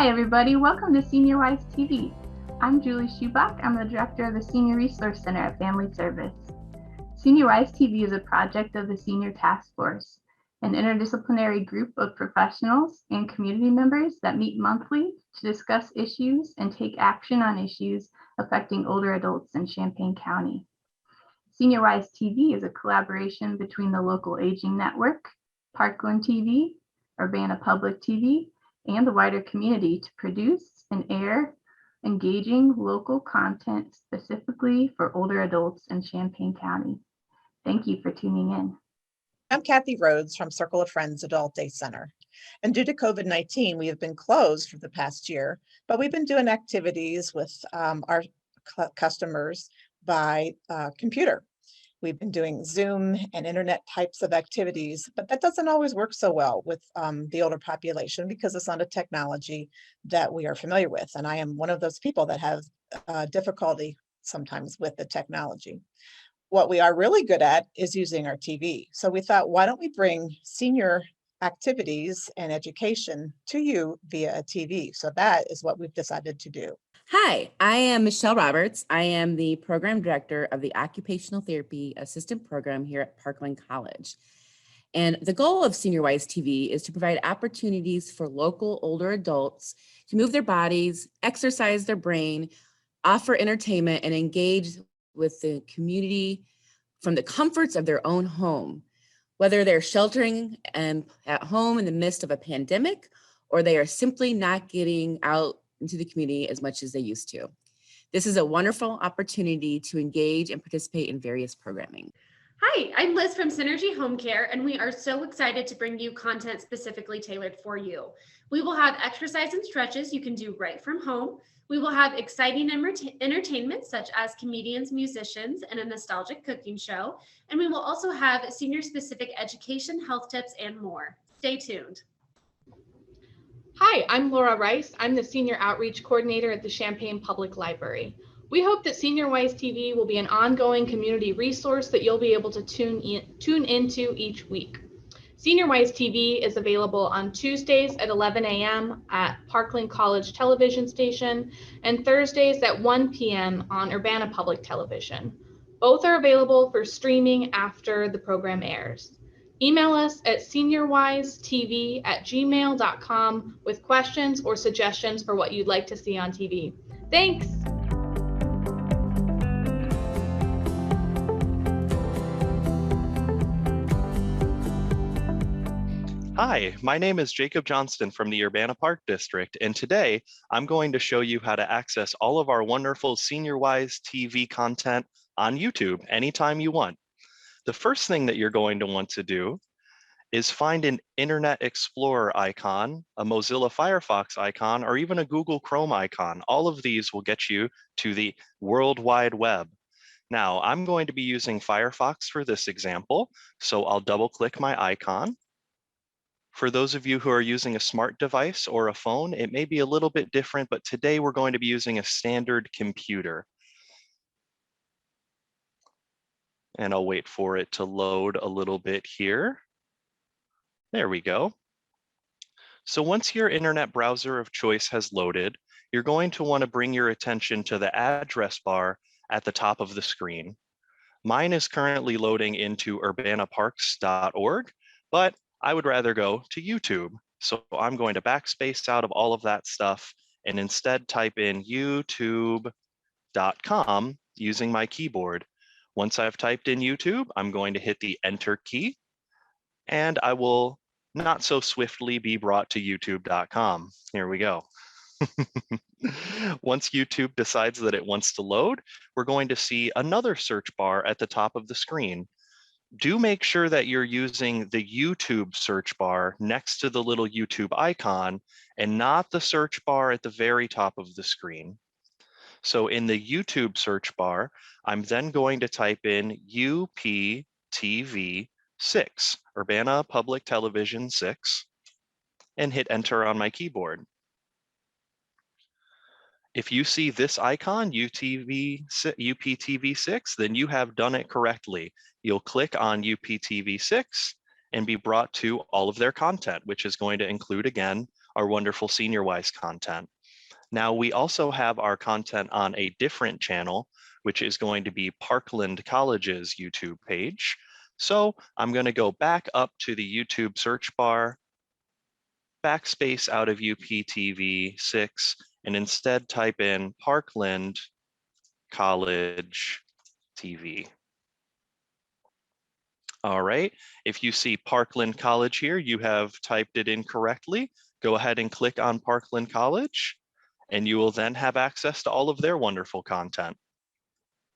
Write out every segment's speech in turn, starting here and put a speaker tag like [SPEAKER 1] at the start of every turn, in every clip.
[SPEAKER 1] Hi everybody, welcome to SeniorWise TV. I'm Julie Schubach. I'm the director of the Senior Resource Center at Family Service. SeniorWise TV is a project of the Senior Task Force, an interdisciplinary group of professionals and community members that meet monthly to discuss issues and take action on issues affecting older adults in Champaign County. SeniorWise TV is a collaboration between the local Aging Network, Parkland TV, Urbana Public TV, and the wider community to produce and air engaging local content specifically for older adults in Champaign County. Thank you for tuning in.
[SPEAKER 2] I'm Kathy Rhodes from Circle of Friends Adult Day Center. And due to COVID-19, we have been closed for the past year, but we've been doing activities with our customers by computer. We've been doing Zoom and internet types of activities, but that doesn't always work so well with the older population because it's not a technology that we are familiar with. And I am one of those people that have difficulty sometimes with the technology. What we are really good at is using our TV. So we thought, why don't we bring senior activities and education to you via a TV? So that is what we've decided to do.
[SPEAKER 3] Hi, I am Michelle Roberts. I am the program director of the Occupational Therapy Assistant Program here at Parkland College. And the goal of SeniorWise TV is to provide opportunities for local older adults to move their bodies, exercise their brain, offer entertainment, and engage with the community from the comforts of their own home, whether they're sheltering at home in the midst of a pandemic, or they are simply not getting out into the community as much as they used to. This is a wonderful opportunity to engage and participate in various programming.
[SPEAKER 4] Hi, I'm Liz from Synergy Home Care, and we are so excited to bring you content specifically tailored for you. We will have exercise and stretches you can do right from home. We will have exciting entertainment such as comedians, musicians, and a nostalgic cooking show. And we will also have senior-specific education, health tips, and more. Stay tuned.
[SPEAKER 5] Hi, I'm Laura Rice. I'm the Senior Outreach Coordinator at the Champaign Public Library. We hope that SeniorWise TV will be an ongoing community resource that you'll be able to tune into each week. SeniorWise TV is available on Tuesdays at 11 a.m. at Parkland College Television Station and Thursdays at 1 p.m. on Urbana Public Television. Both are available for streaming after the program airs. Email us at seniorwisetv@gmail.com with questions or suggestions for what you'd like to see on TV. Thanks.
[SPEAKER 6] Hi, my name is Jacob Johnston from the Urbana Park District, and today I'm going to show you how to access all of our wonderful SeniorWise TV content on YouTube anytime you want. The first thing that you're going to want to do is find an Internet Explorer icon, a Mozilla Firefox icon, or even a Google Chrome icon. All of these will get you to the World Wide Web. Now, I'm going to be using Firefox for this example, so I'll double-click my icon. For those of you who are using a smart device or a phone, it may be a little bit different, but today we're going to be using a standard computer. And I'll wait for it to load a little bit here. There we go. So once your internet browser of choice has loaded, you're going to want to bring your attention to the address bar at the top of the screen. Mine is currently loading into urbanaparks.org, but I would rather go to YouTube. So I'm going to backspace out of all of that stuff and instead type in youtube.com using my keyboard. Once I've typed in YouTube, I'm going to hit the Enter key, and I will not so swiftly be brought to youtube.com. Here we go. Once YouTube decides that it wants to load, we're going to see another search bar at the top of the screen. Do make sure that you're using the YouTube search bar next to the little YouTube icon and not the search bar at the very top of the screen. So in the YouTube search bar, I'm then going to type in UPTV 6, Urbana Public Television 6, and hit enter on my keyboard. If you see this icon, UPTV6, then you have done it correctly. You'll click on UPTV6 and be brought to all of their content, which is going to include, again, our wonderful SeniorWise content. Now, we also have our content on a different channel, which is going to be Parkland College's YouTube page. So I'm going to go back up to the YouTube search bar, backspace out of UPTV 6, and instead type in Parkland College TV. All right, if you see Parkland College here, you have typed it in correctly. Go ahead and click on Parkland College, and you will then have access to all of their wonderful content,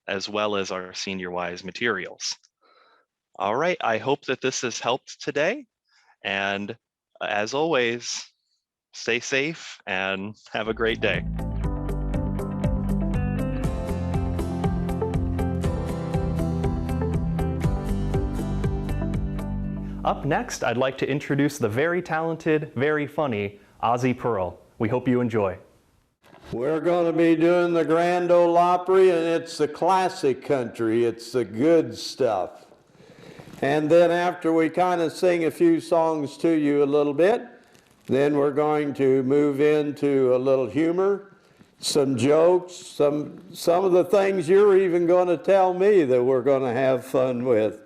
[SPEAKER 6] as well as our SeniorWise materials. All right, I hope that this has helped today. And as always, stay safe and have a great day.
[SPEAKER 7] Up next, I'd like to introduce the very talented, very funny Ozzie Pearl. We hope you enjoy.
[SPEAKER 8] We're going to be doing the Grand Ole Opry, and it's the classic country. It's the good stuff. And then after we kind of sing a few songs to you a little bit, then we're going to move into a little humor, some jokes, some of the things you're even going to tell me that we're going to have fun with.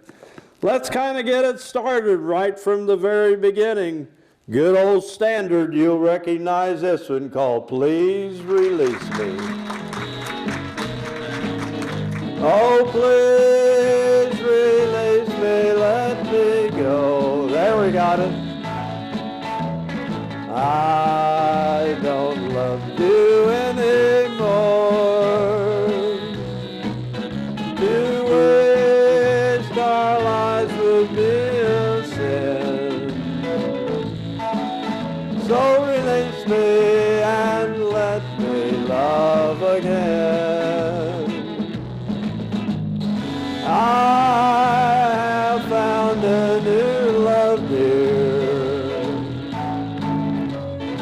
[SPEAKER 8] Let's kind of get it started right from the very beginning. Good old standard, you'll recognize this one called Please Release Me. Oh, please release me, let me go. There we got it. I don't love you anymore. To waste our lives would be a sin. So release me and let me love again. I have found a new love, dear,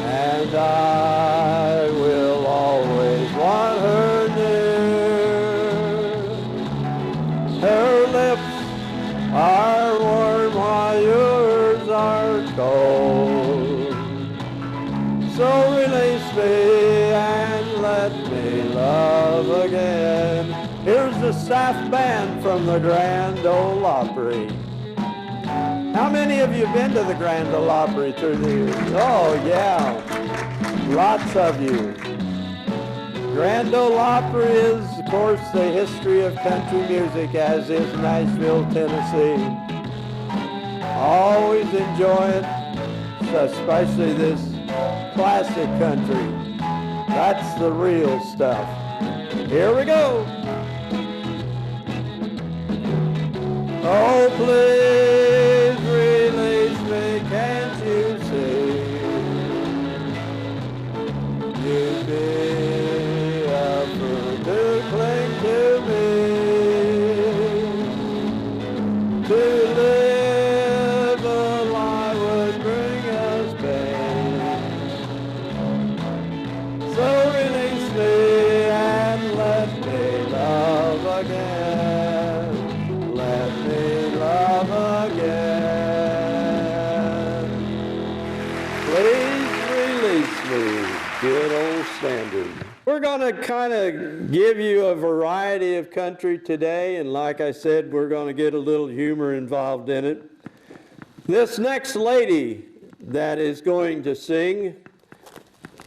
[SPEAKER 8] and I will always want her near. Her lips are warm while yours are cold. So release me and let me love again. Here's the staff band from the Grand Ole Opry. How many of you have been to the Grand Ole Opry through the years? Oh, yeah. Lots of you. Grand Ole Opry is, of course, the history of country music, as is Nashville, Tennessee. Always enjoy it, especially this classic country. That's the real stuff. Here we go. Oh, please release me, can't you see? You'd be a fool to cling to me. To live a lie would bring us pain. So release me and let me love again. Good old standard. We're going to kind of give you a variety of country today, and like I said, we're going to get a little humor involved in it. This next lady that is going to sing,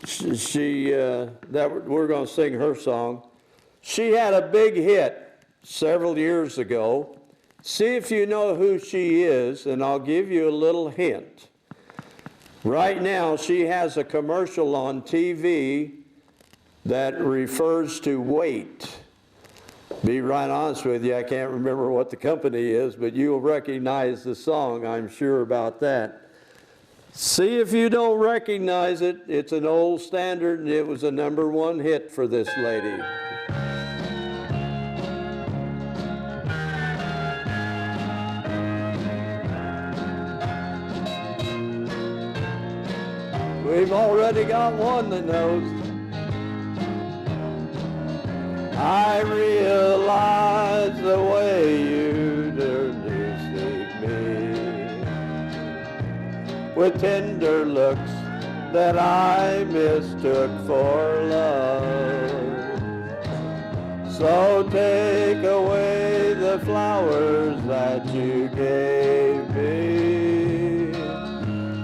[SPEAKER 8] that we're going to sing her song. She had a big hit several years ago. See if you know who she is, and I'll give you a little hint. Right now, she has a commercial on TV that refers to weight. Be right honest with you, I can't remember what the company is, but you'll recognize the song, I'm sure about that. See if you don't recognize it. It's an old standard, and it was a #1 hit for this lady. We've already got one that knows. I realize the way you deceive me with tender looks that I mistook for love. So take away the flowers that you gave me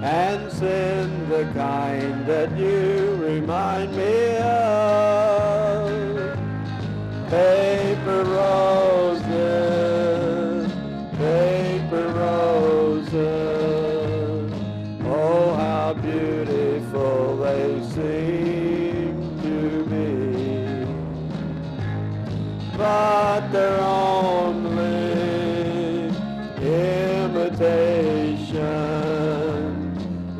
[SPEAKER 8] and send the kind that you remind me of. Paper roses, paper roses, oh how beautiful they seem to me. But they're only imitation,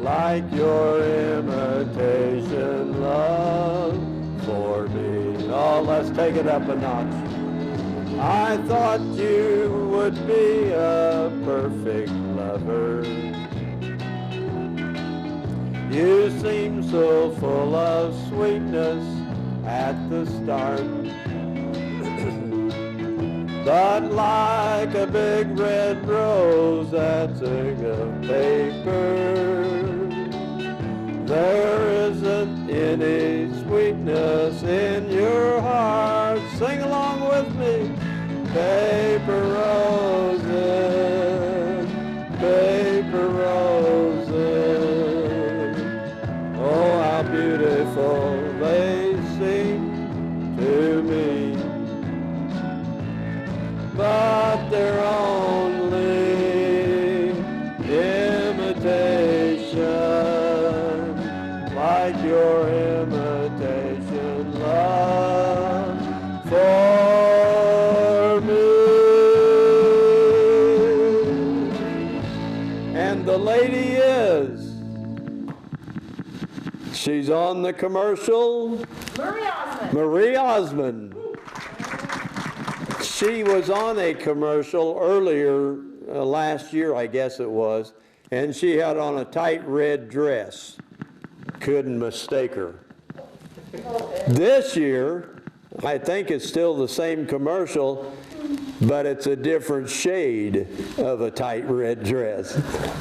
[SPEAKER 8] like your imitation love for me. Oh, let's take it up a notch. I thought you would be a perfect lover. You seem so full of sweetness at the start. But like a big red rose that's a paper, there isn't any sweetness in your heart. Sing along with me. Paper roses, paper roses, oh how beautiful they seem to me. But they're only imitation, like your imitation love for me. And the lady is, she's on the commercial. Marie Osmond. She was on a commercial earlier last year, I guess it was, and she had on a tight red dress. Couldn't mistake her. This year, I think it's still the same commercial, but it's a different shade of a tight red dress.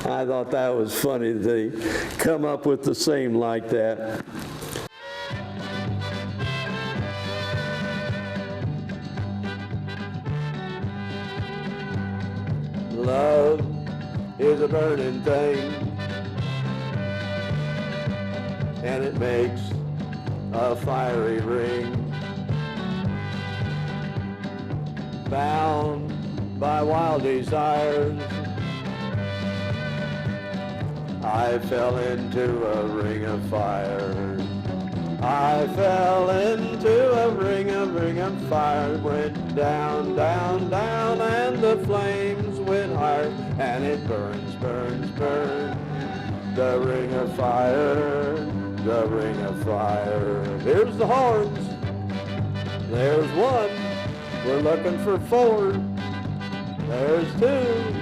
[SPEAKER 8] I thought that was funny that they come up with the same like that. Love is a burning thing, and it makes a fiery ring. Bound by wild desires, I fell into a ring of fire. I fell into a ring of fire. Went down, down, down, and the flames went higher. And it burns, burns, burns. The ring of fire, the ring of fire. Here's the horns. There's one. We're looking for four. There's two.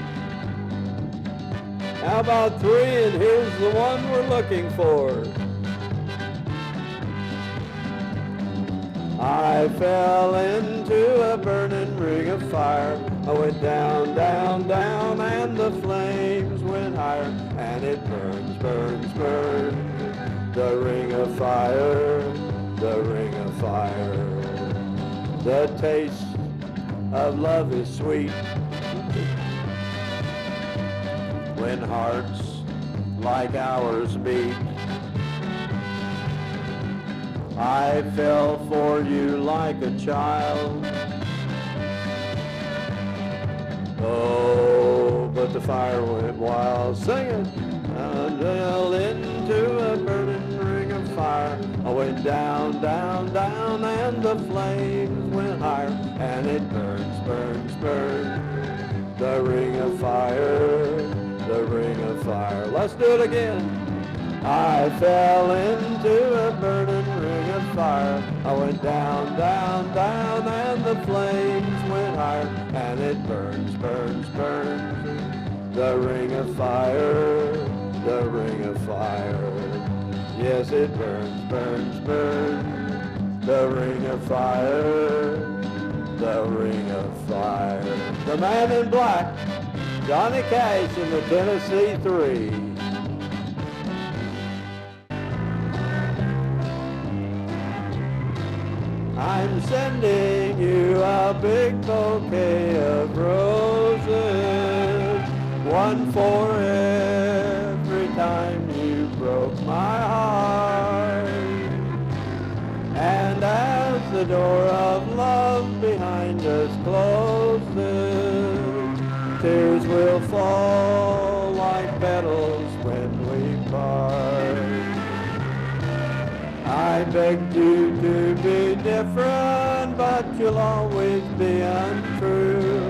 [SPEAKER 8] How about three? And here's the one we're looking for. I fell into a burning ring of fire. I went down, down, down, and the flames went higher. And it burns, burns, burns. The ring of fire, the ring of fire. The taste of love is sweet when hearts like ours beat. I fell for you like a child. Oh, but the fire went wild. Sing it. I fell into a burning ring of fire. I went down, down, down, and the flames went higher. And it burns, burns, burns. The ring of fire, the ring of fire. Let's do it again. I fell into a burning ring of fire. I went down, down, down, and the flames went higher. And it burns, burns, burns. The ring of fire, the ring of fire. Yes, it burns, burns, burns. The ring of fire, the ring of fire. The Man in Black, Johnny Cash in the Tennessee 3. I'm sending you a big bouquet of roses, one for every time you broke my heart. And as the door of love behind us closes, tears will fall like petals when we part. I begged you to be different, but you'll always be untrue.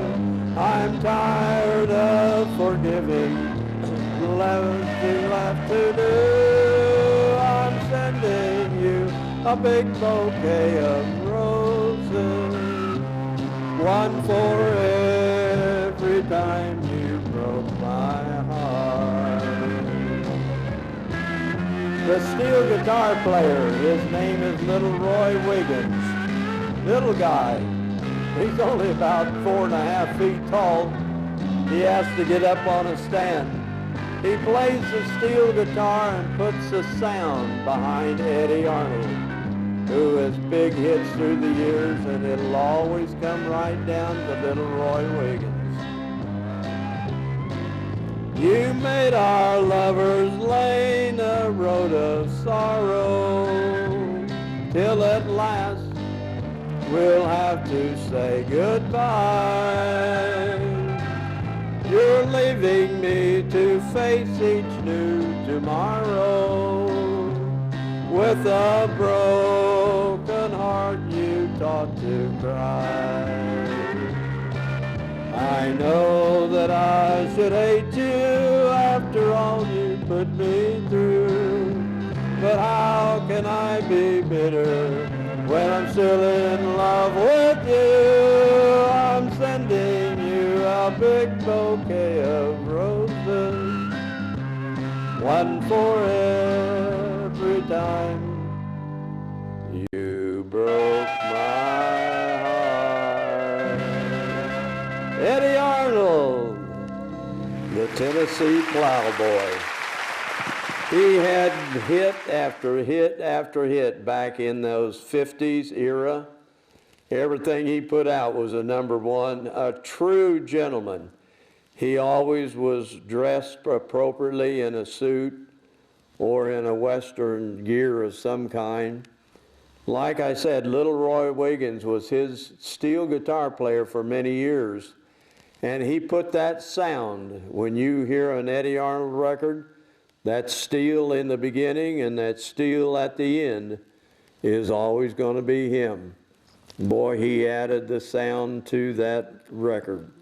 [SPEAKER 8] I'm tired of forgiving, nothing left to do. I'm sending you a big bouquet of roses, one for every time you broke my heart. The steel guitar player, his name is Little Roy Wiggins. Little guy, he's only about 4.5 feet tall. He has to get up on a stand. He plays the steel guitar and puts the sound behind Eddie Arnold, who has big hits through the years, and it'll always come right down to Little Roy Wiggins. You made our lovers' lane a road of sorrow, till at last we'll have to say goodbye. You're leaving me to face each new tomorrow. With a broken heart you taught to cry. I know that I should hate you after all you put me through, but how can I be bitter when I'm still in love with you? I'm sending you a big bouquet of roses, one for every time you broke my heart. Eddie Arnold, the Tennessee Plowboy. He had hit after hit after hit back in those 50s era. Everything he put out was a #1, a true gentleman. He always was dressed appropriately in a suit or in a Western gear of some kind. Like I said, Little Roy Wiggins was his steel guitar player for many years. And he put that sound, when you hear an Eddie Arnold record, that steel in the beginning and that steel at the end is always going to be him. Boy, he added the sound to that record.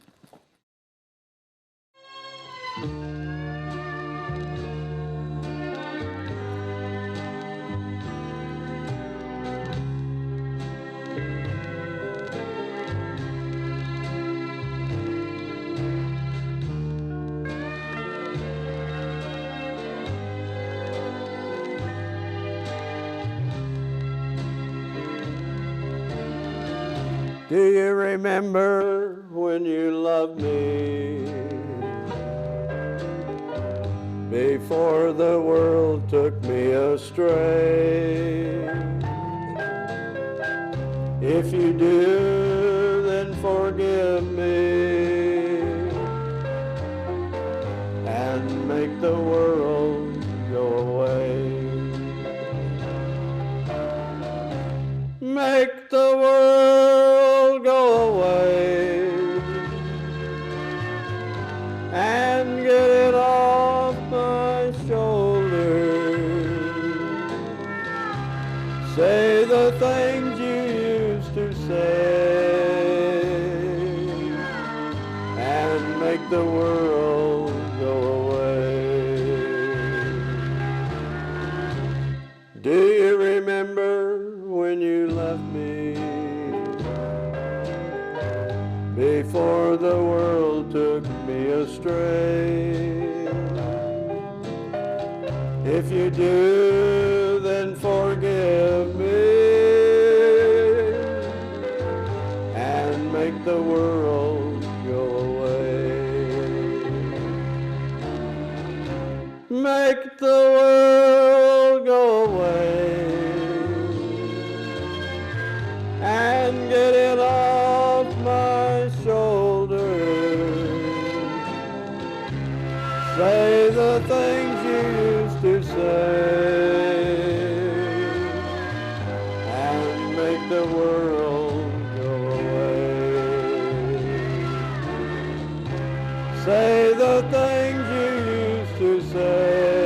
[SPEAKER 8] Do you remember when you loved me? Before the world took me astray. If you do, then forgive me and make the world go away. Make the world go away and get it off my shoulders. Say the things you used to say and make the world go away. Do you remember when you left me? Before the world took me astray. If you do, then forgive me and make the world go away. Make the world go away and get it off my shoulders. Say the things you used to say and make the world go away. Say the things you used to say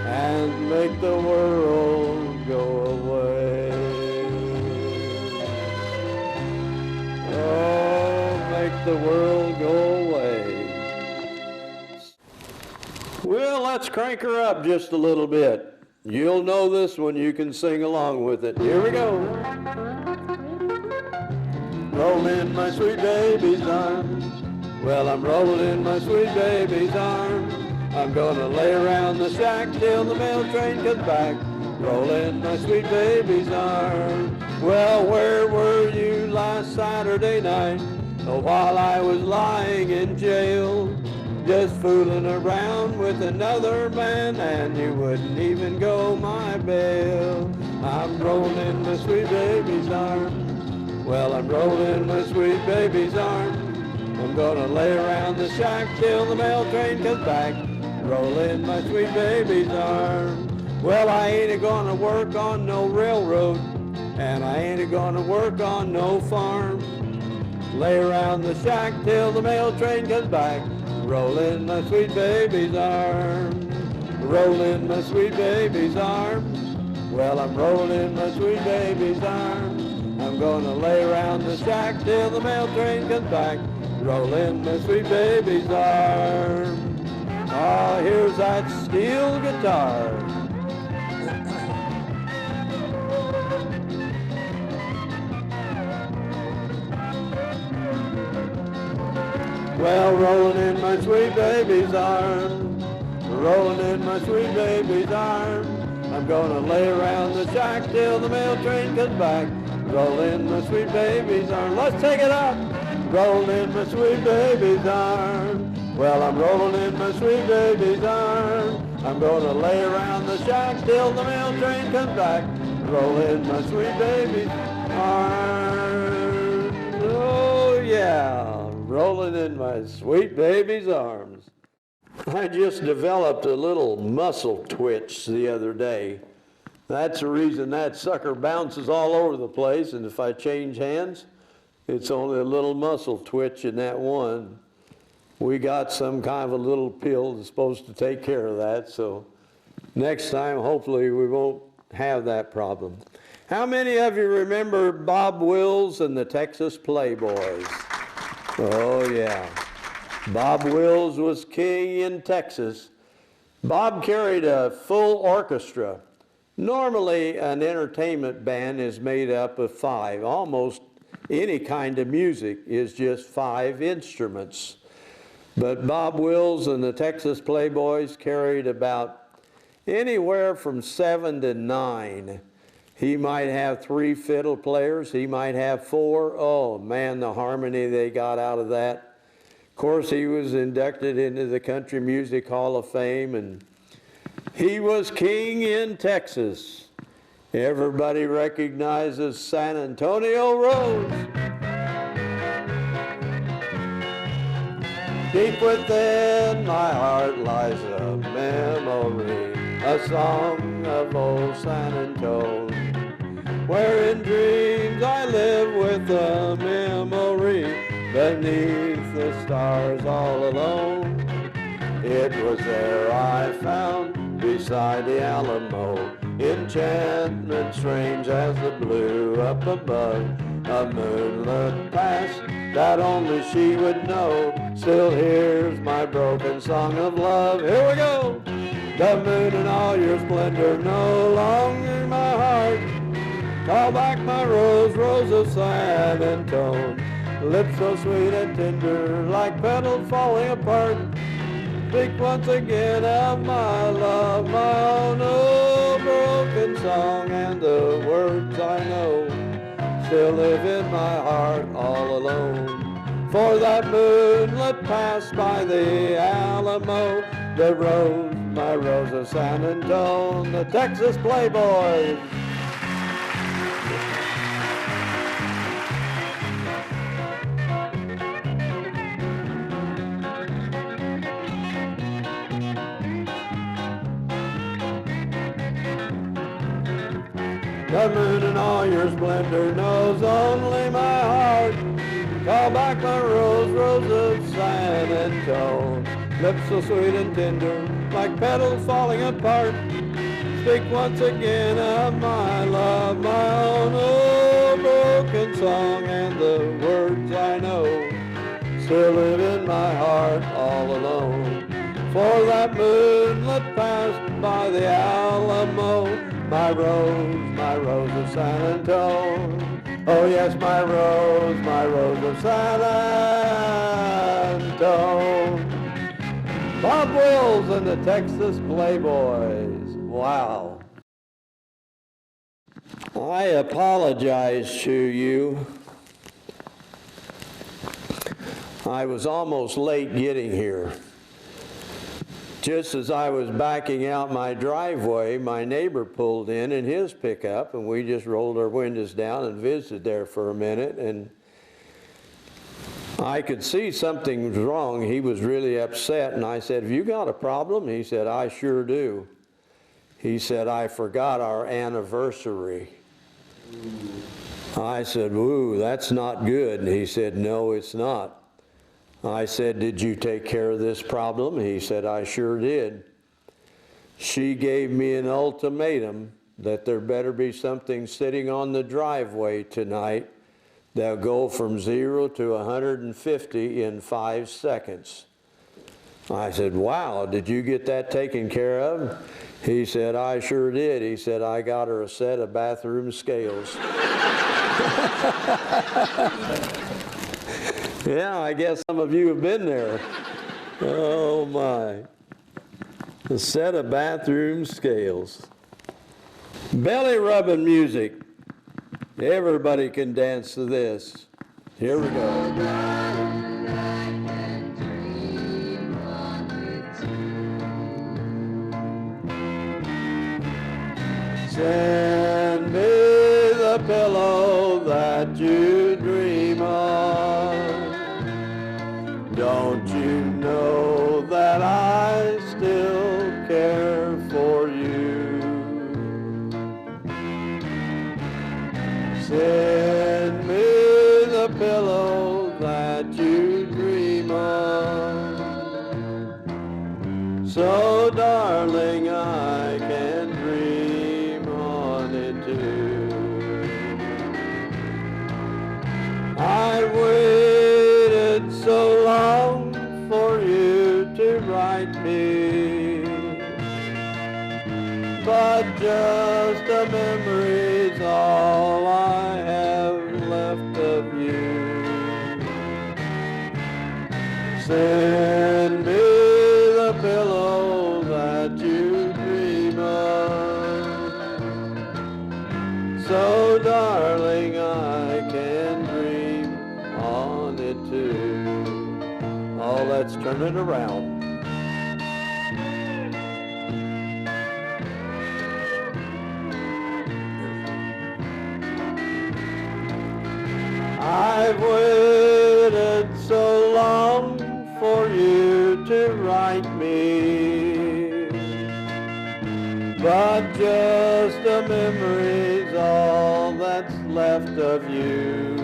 [SPEAKER 8] and make the world go away. Oh, make the world go away. Well, let's crank her up just a little bit. You'll know this one, you can sing along with it. Here we go. Roll in my sweet baby's arms. Well, I'm rolling in my sweet baby's arms. I'm gonna lay around the shack till the mail train comes back. Roll in my sweet baby's arms. Well, where were you last Saturday night? Oh, while I was lying in jail, just fooling around with another man, and you wouldn't even go my bail. I'm rolling in my sweet baby's arms. Well, I'm rolling my sweet baby's arms. I'm gonna lay around the shack till the mail train comes back. Roll in my sweet baby's arms. Well, I ain't gonna work on no railroad, and I ain't gonna work on no farm. Lay around the shack till the mail train comes back. Roll in my sweet baby's arms. Roll in my sweet baby's arms. Well, I'm rolling my sweet baby's arms. I'm gonna lay around the shack till the mail train comes back. Roll in my sweet baby's arms. Ah, here's that steel guitar. Well, rolling in my sweet baby's arms, rolling in my sweet baby's arms. I'm gonna lay around the shack till the mail train comes back. Roll in my sweet baby's arms. Let's take it up. Roll in my sweet baby's arms. Well, I'm rolling in my sweet baby's arms. I'm gonna lay around the shack till the mail train comes back. Roll in my sweet baby's arms. Oh yeah, rolling in my sweet baby's arms. I just developed a little muscle twitch the other day. That's the reason that sucker bounces all over the place, and if I change hands, it's only a little muscle twitch in that one. We got some kind of a little pill that's supposed to take care of that, so next time hopefully we won't have that problem. How many of you remember Bob Wills and the Texas Playboys? Oh yeah. Bob Wills was king in Texas. Bob carried a full orchestra. Normally an entertainment band is made up of 5. Almost any kind of music is just 5 instruments. But Bob Wills and the Texas Playboys carried about anywhere from 7 to 9. He might have 3 fiddle players, he might have 4. Oh man, the harmony they got out of that. Of course, he was inducted into the Country Music Hall of Fame, and he was king in Texas. Everybody recognizes San Antonio Rose. Deep within my heart lies a memory, a song of old San Antonio, where in dreams I live with a memory, beneath the stars all alone. It was there I found, beside the Alamo, enchantment strange as the blue up above, a moonlit past that only she would know. Still hears my broken song of love. Here we go. The moon in all your splendor, no longer my heart. Call back my rose, rose of San Antonio. Lips so sweet and tender, like petals falling apart. Speak once again of my love, my own old broken song, and the words I know still live in my heart all alone. For that moonlit pass by the Alamo, the rose, my rose of San Antonio, the Texas Playboys. The moon in all your splendor knows only my heart. Call back my rose, rose of San Antone. Lips so sweet and tender, like petals falling apart. Speak once again of my love, my own old broken song, and the words I know still live in my heart all alone. For that moonlit passed by the Alamo, my rose of San Antone. Oh yes, my rose of San Antone. Bob Wills and the Texas Playboys. Wow. I apologize to you. I was almost late getting here. Just as I was backing out my driveway, my neighbor pulled in his pickup, and we just rolled our windows down and visited there for a minute, and I could see something was wrong. He was really upset, and I said, "Have you got a problem?" He said, "I sure do." He said, "I forgot our anniversary." I said, "Ooh, that's not good." And he said, "No, it's not." I said, "Did you take care of this problem?" He said, "I sure did." She gave me an ultimatum that there better be something sitting on the driveway tonight that'll go from 0 to 150 in 5 seconds. I said, "Wow, did you get that taken care of?" He said, "I sure did." He said, "I got her a set of bathroom scales." Yeah, I guess some of you have been there. Oh my. A set of bathroom scales. Belly rubbing music. Everybody can dance to this. Here we go. Send me the pillow that you dream of. Don't you know that I still care for you? Send me the pillow that you dream of. So darling, I can dream on it too. I waited so long for you to write me, but just a memory's all I have left of you. Send me the pillow that you dream of, so darling, I can dream on it too. Oh, let's turn it around. I've waited so long for you to write me, but just a memory's all that's left of you.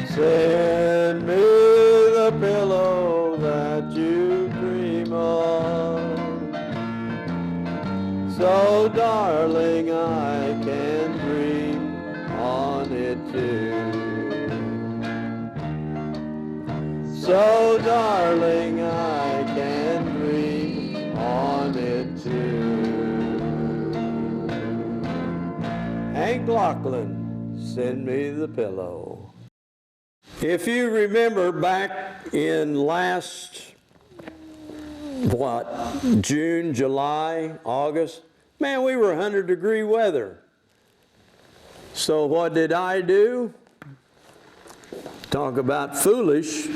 [SPEAKER 8] Send me the pillow that you dream of, so darling, I can dream on it too. So darling, I can dream on it too. Hank Lachlan, send me the pillow. If you remember back in last, June, July, August, man, we were 100-degree weather. So what did I do? Talk about foolish,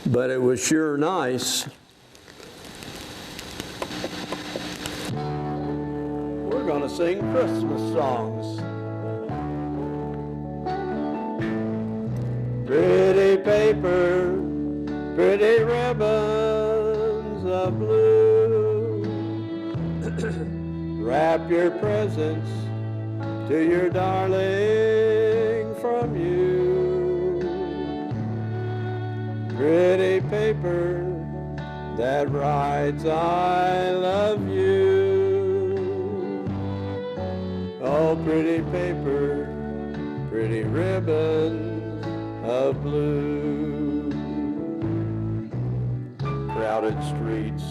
[SPEAKER 8] but it was sure nice. We're going to sing Christmas songs. Pretty paper, pretty ribbons of blue. Wrap your presents to your darling from you. Pretty paper that writes I love you. Oh, pretty paper, pretty ribbons of blue. Crowded streets,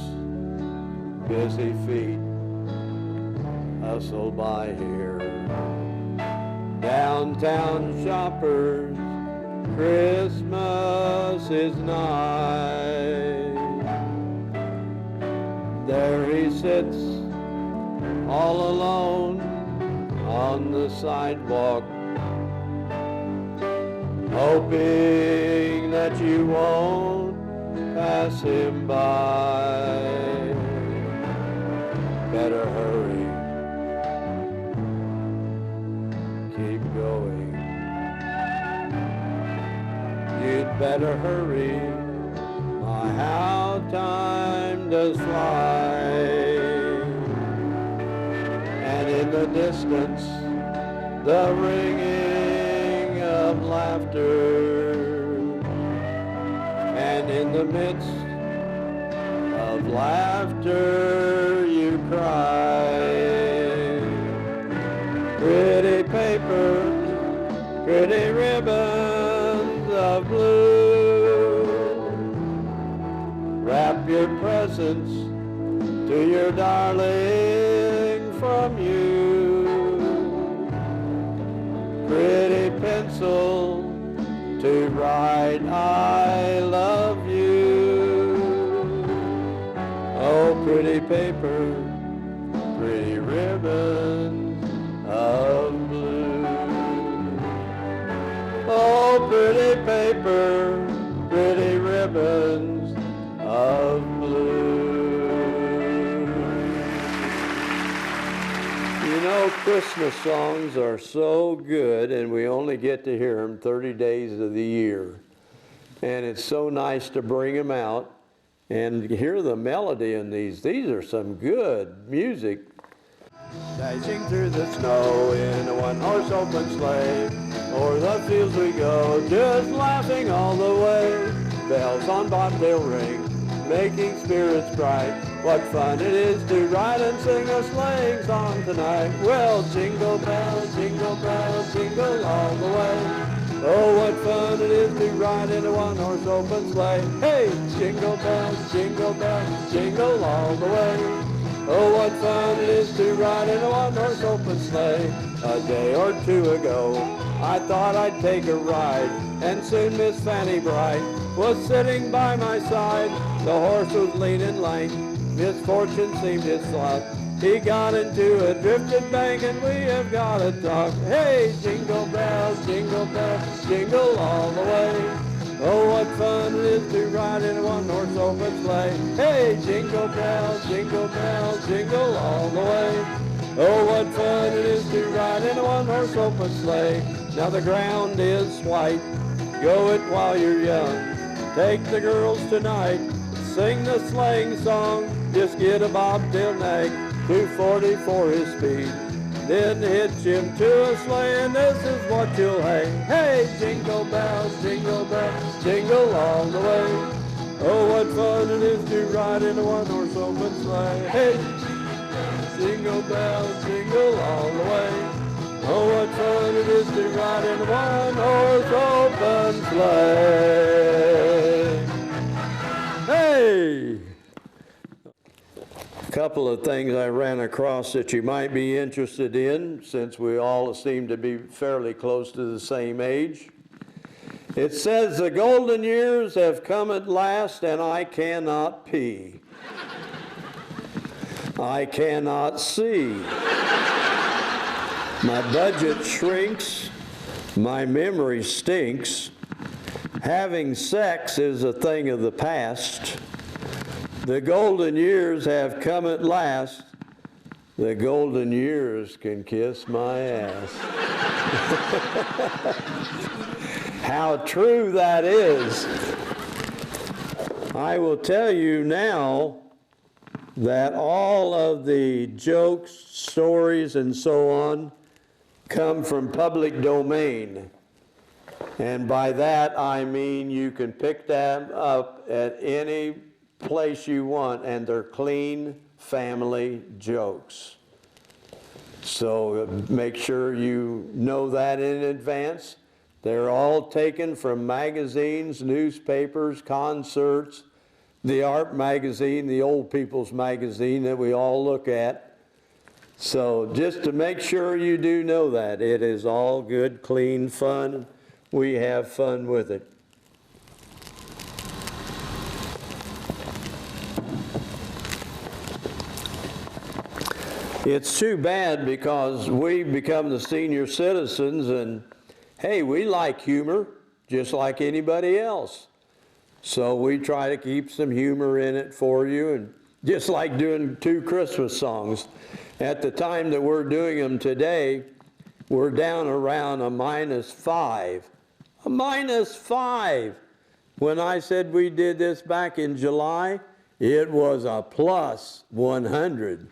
[SPEAKER 8] busy feet hustle by here. Downtown shoppers, Christmas is nigh. There he sits all alone on the sidewalk, hoping that you won't pass him by. Better hurry, keep going. You'd better hurry, my how time does fly. And in the distance, the ringing of laughter, and in the midst of laughter you cry. Pretty paper, pretty ribbons of blue, wrap your presents to your darling from you. Pretty pencil to write I love you. Oh, pretty paper, pretty ribbons of blue. Oh, pretty paper, pretty ribbons of blue. You know, Christmas songs are so good, and we only get to hear them 30 days of the year. And it's so nice to bring them out and hear the melody in these. These are some good music. Dashing through the snow in a one-horse open sleigh, o'er the fields we go, just laughing all the way. Bells on bobtail ring, making spirits bright. What fun it is to ride and sing a sleighing song tonight. Well, jingle bells, jingle all the way. Oh, what fun it is to ride in a one-horse open sleigh. Hey, jingle bells, jingle all the way. Oh, what fun it is to ride in a one-horse open sleigh. A day or two ago, I thought I'd take a ride, and soon Miss Fanny Bright was sitting by my side. The horse was lean and lank, misfortune seemed his lot. He got into a drifted bank, and we have got to talk. Hey, jingle bells, jingle all the way. Oh, what fun it is to ride in a one-horse open sleigh. Hey, jingle bells, jingle all the way. Oh, what fun it is to ride in a one-horse open sleigh. Now the ground is white, go it while you're young. Take the girls tonight, sing the sleighing song. Just get a bobtail nag, 240 for his speed. Then hitch him to a sleigh, and this is what you'll hang. Hey, jingle bells, jingle all the way. Oh, what fun it is to ride in a one-horse open sleigh. Hey, jingle bells, jingle all the way. Oh, what fun it is to ride in a one-horse open sleigh. Hey! A couple of things I ran across that you might be interested in, since we all seem to be fairly close to the same age. It says, the golden years have come at last, and I cannot pee. I cannot see. My budget shrinks, my memory stinks. Having sex is a thing of the past. The golden years have come at last. The golden years can kiss my ass. How true that is. I will tell you now that all of the jokes, stories, and so on come from public domain. And by that, I mean you can pick them up at any place you want, and they're clean family jokes. So make sure you know that in advance. They're all taken from magazines, newspapers, concerts, the art magazine, the old people's magazine that we all look at. So just to make sure you do know that, it is all good, clean fun. We have fun with it. It's too bad because we've become the senior citizens, and hey, we like humor just like anybody else. So we try to keep some humor in it for you, and just like doing 2 Christmas songs. At the time that we're doing them today, we're down around a -5. A -5. When I said we did this back in July, it was a +100.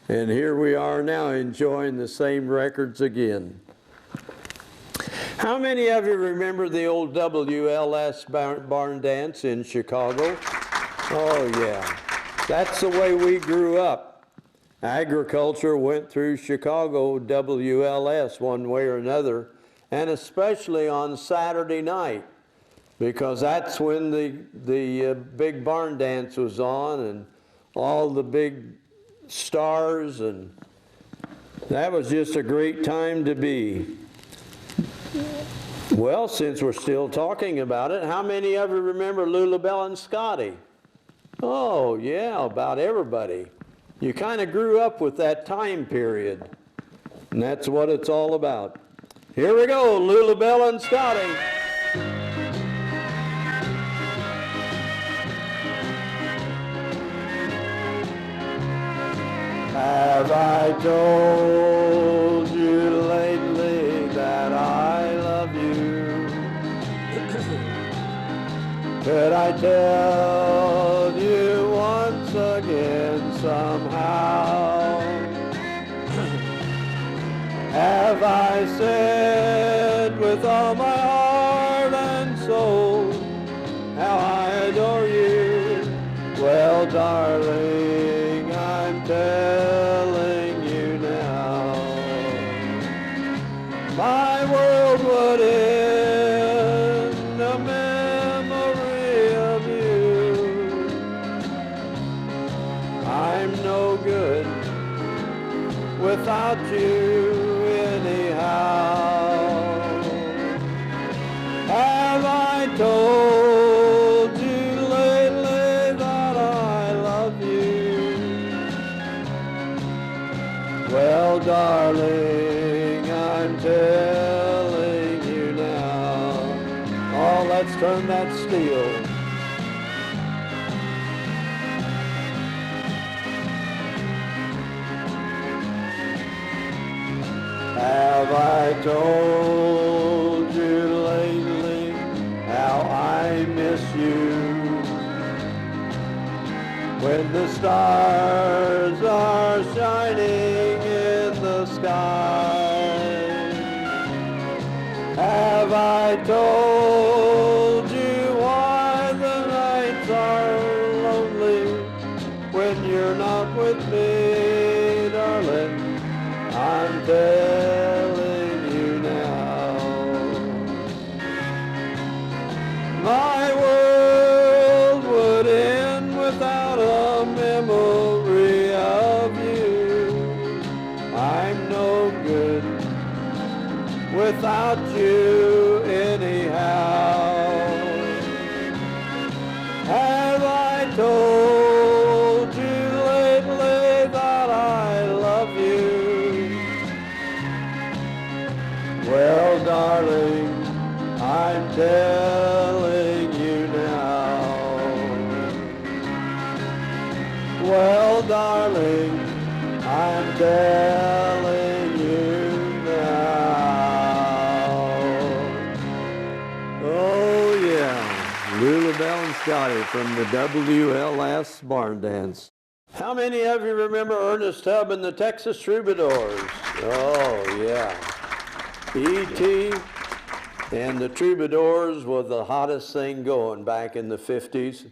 [SPEAKER 8] And here we are now enjoying the same records again. How many of you remember the old WLS barn dance in Chicago? Oh yeah, that's the way we grew up. Agriculture went through Chicago WLS one way or another, and especially on Saturday night, because that's when the big barn dance was on and all the big stars, and that was just a great time to be. Well, since we're still talking about it, how many of you remember Lulabelle and Scotty? Oh yeah, about everybody. You kind of grew up with that time period, and that's what it's all about. Here we go, Lulabelle and Scotty. Have I told you lately that I love you? Could I tell you once again somehow? Have I said with all my heart and soul how I adore you? Well, darling, I'm telling you now, my world would end a memory of you. I'm no good without you anyhow. Have I told you lately that I love you? Well, darling, I'm telling you now. Oh, let's turn that steel. Have I told you lately how I miss you? When the stars are shining in the sky, have I told you why the nights are lonely when you're not with me, darling? I'm telling you now, my world would end without a memory of you. I'm no good without you anyhow. Have I told you lately that I love you? Well, darling, I'm telling you now. Well, darling, I'm telling you now. Oh, yeah, Lulabelle and Scotty from the WLS Barn Dance. How many of you remember Ernest Tubb and the Texas Troubadours? Oh, yeah. E.T. and the Troubadours was the hottest thing going back in the 50s.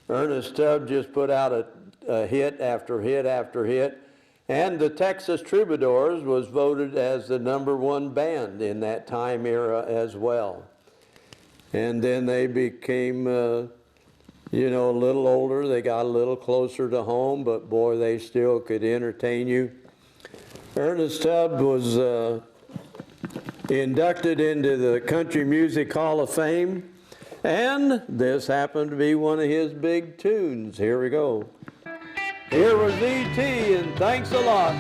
[SPEAKER 8] Ernest Tubb just put out a hit after hit after hit. And the Texas Troubadours was voted as the #1 band in that time era as well. And then they became, you know, a little older. They got a little closer to home, but boy, they still could entertain you. Ernest Tubb was inducted into the Country Music Hall of Fame, and this happened to be one of his big tunes. Here we go. Here was E.T. and Thanks a Lot.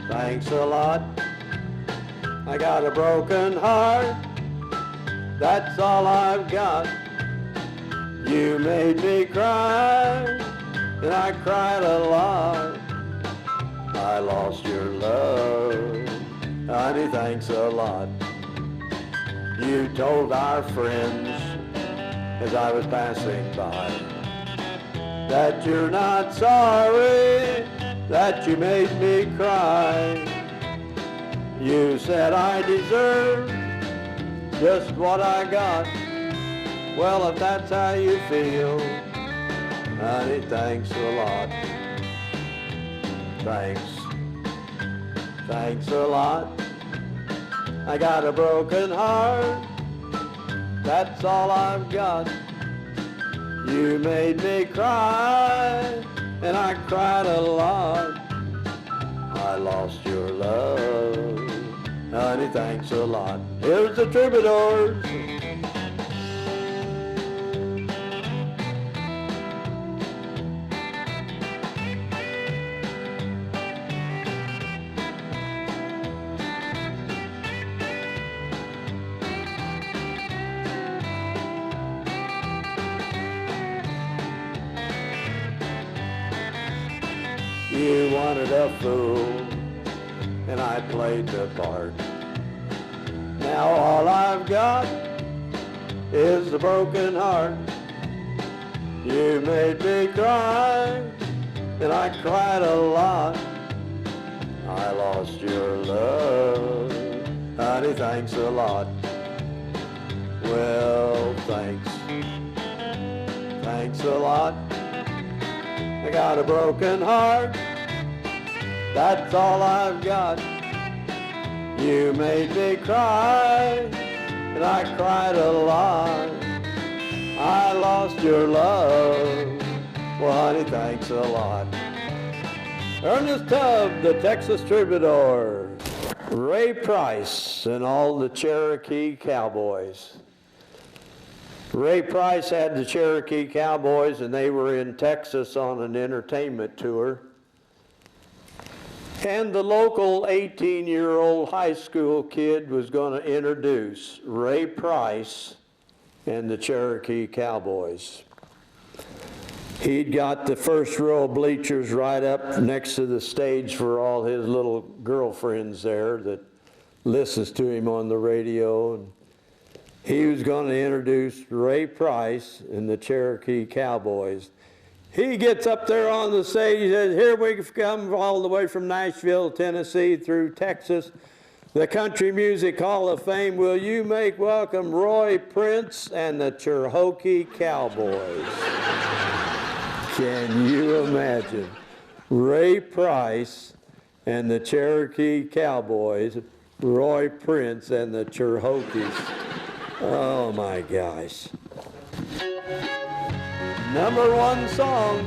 [SPEAKER 8] Thanks a lot. I got a broken heart, that's all I've got. You made me cry, and I cried a lot. I lost your love, honey, thanks a lot. You told our friends as I was passing by that you're not sorry, that you made me cry. You said I deserve just what I got. Well, if that's how you feel, honey, thanks a lot. Thanks a lot. I got a broken heart, that's all I've got. You made me cry, and I cried a lot. I lost your love, honey, thanks a lot. Here's the Troubadours. You wanted a fool, and I played the part. Now all I've got is a broken heart. You made me cry, and I cried a lot. I lost your love, honey, thanks a lot. Well, thanks a lot. I got a broken heart, that's all I've got. You made me cry, and I cried a lot. I lost your love, well, honey, thanks a lot. Ernest Tubb, the Texas Troubadour, Ray Price, and all the Cherokee Cowboys. Ray Price had the Cherokee Cowboys, and they were in Texas on an entertainment tour. And the local 18-year-old high school kid was going to introduce Ray Price and the Cherokee Cowboys. He'd got the first row of bleachers right up next to the stage for all his little girlfriends there that listens to him on the radio. And he was going to introduce Ray Price and the Cherokee Cowboys. He gets up there on the stage, he says, here we come all the way from Nashville, Tennessee, through Texas, the Country Music Hall of Fame. Will you make welcome Roy Prince and the Cherokee Cowboys? Can you imagine? Ray Price and the Cherokee Cowboys, Roy Prince and the Cherokees. Oh my gosh. #1 song.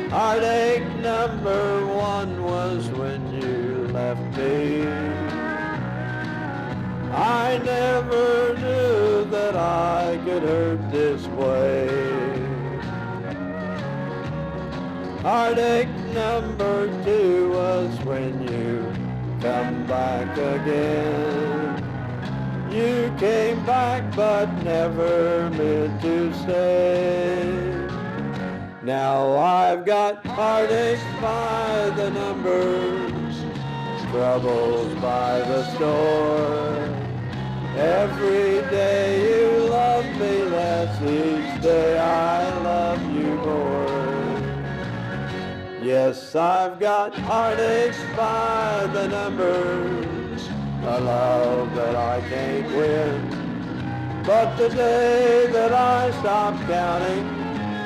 [SPEAKER 8] Heartache #1 was when you left me. I never knew that I could hurt this way. Heartache #2 was when you come back again. You came back but never meant to stay. Now I've got heartaches by the numbers, troubles by the score. Every day you love me less, each day I love you more. Yes, I've got heartaches by the numbers, a love that I can't win. But the day that I stop counting,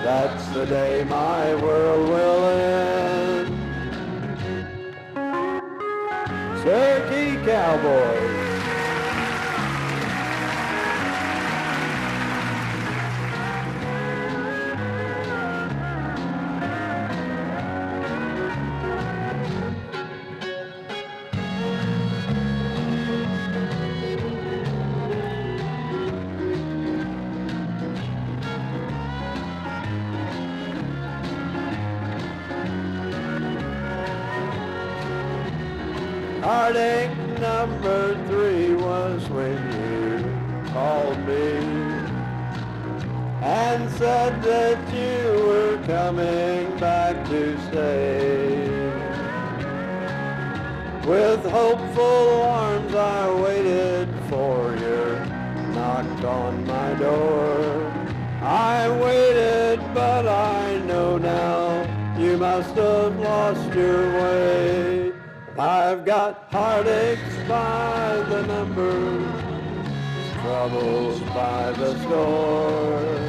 [SPEAKER 8] that's the day my world will end. Cherokee Cowboys. Heartache number 3 was when you called me and said that you were coming back to stay. With hopeful arms I waited for your knock on my door. I waited, but I know now you must have lost your way. I've got heartaches by the number, troubles by the score.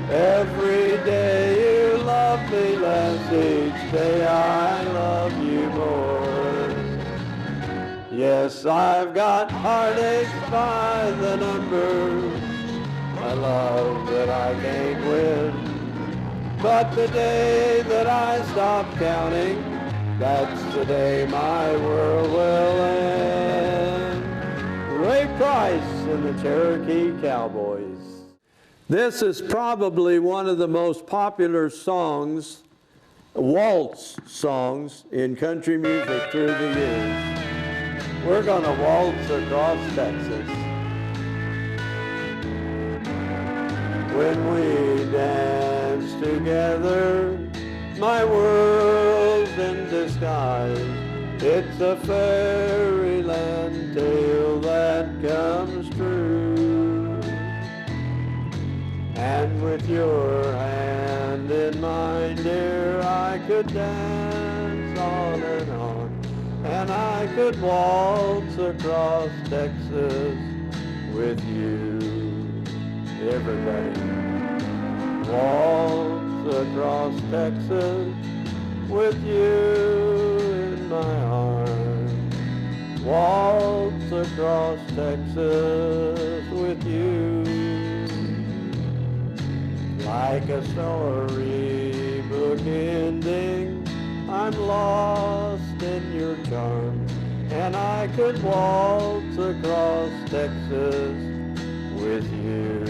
[SPEAKER 8] Every day you love me less, each day I love you more. Yes, I've got heartaches by the number, a love that I can't win. But the day that I stop counting, that's the day my world will end. Ray Price and the Cherokee Cowboys. This is probably one of the most popular songs, waltz songs, in country music through the years. We're gonna waltz across Texas. When we dance together, my world's in disguise. It's a fairyland tale that comes true. And with your hand in mine, dear, I could dance on and on. And I could waltz across Texas with you. Everybody, waltz across Texas with you in my arms. Waltz across Texas with you. Like a storybook ending, I'm lost in your charm. And I could waltz across Texas with you.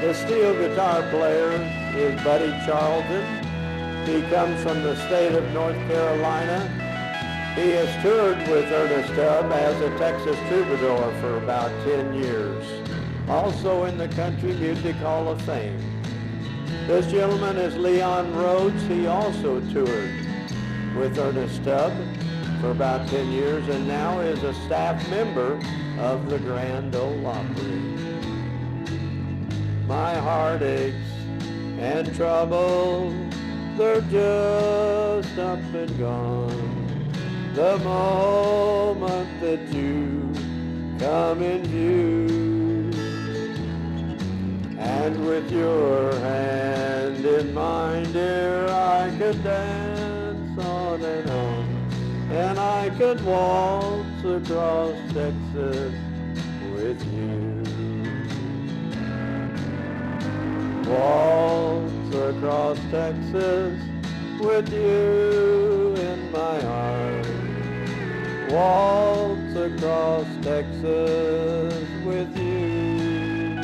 [SPEAKER 8] The steel guitar player is Buddy Charlton. He comes from the state of North Carolina. He has toured with Ernest Tubb as a Texas troubadour for about 10 years. Also in the Country Music Hall of Fame. This gentleman is Leon Rhodes. He also toured with Ernest Tubb for about 10 years and now is a staff member of the Grand Ole Opry. My heartaches and troubles, they're just up and gone. The moment that you come in view, and with your hand in mine, dear, I could dance on, and I could waltz across Texas with you. Waltz across Texas with you in my arms. Waltz across Texas with you.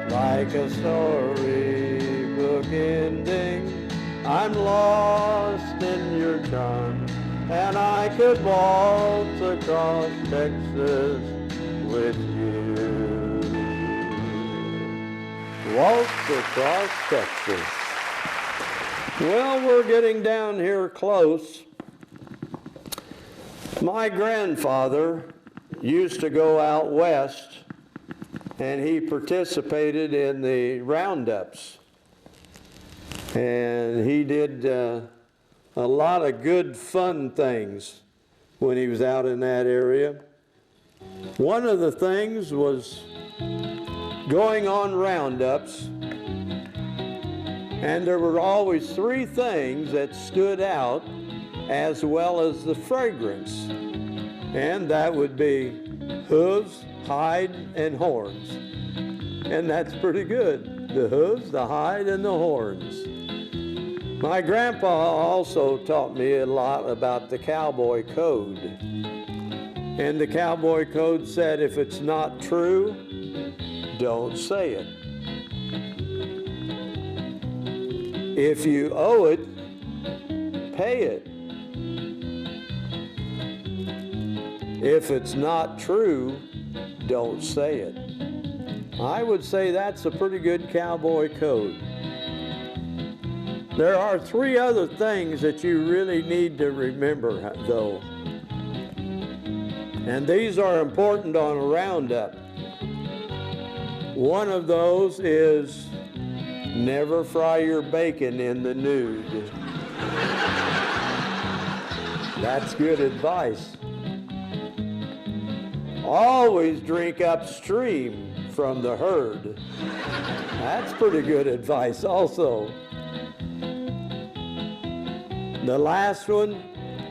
[SPEAKER 8] Like a storybook ending, I'm lost in your charm. and I could waltz across Texas with you. Waltz across Texas. Well, we're getting down here close. My grandfather used to go out west, and he participated in the roundups. And he did a lot of good, fun things when he was out in that area. One of the things was going on roundups, and there were always three things that stood out as well as the fragrance, and that would be hooves, hide, and horns. And that's pretty good, the hooves, the hide, and the horns. My grandpa also taught me a lot about the cowboy code. And the cowboy code said, if it's not true, don't say it. If you owe it, pay it. If it's not true, don't say it. I would say that's a pretty good cowboy code. There are three other things that you really need to remember, though. And these are important on a roundup. One of those is never fry your bacon in the nude. That's good advice. Always drink upstream from the herd. That's pretty good advice also. The last one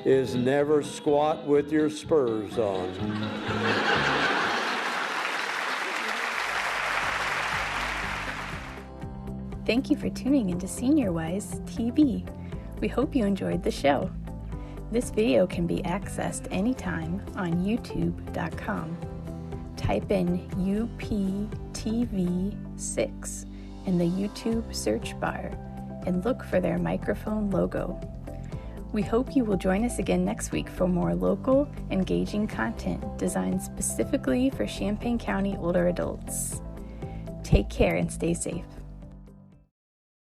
[SPEAKER 8] is never squat with your spurs on.
[SPEAKER 9] Thank you for tuning into SeniorWise TV. We hope you enjoyed the show. This video can be accessed anytime on youtube.com. Type in UPTV6 in the YouTube search bar and look for their microphone logo. We hope you will join us again next week for more local, engaging content designed specifically for Champaign County older adults. Take care and stay safe.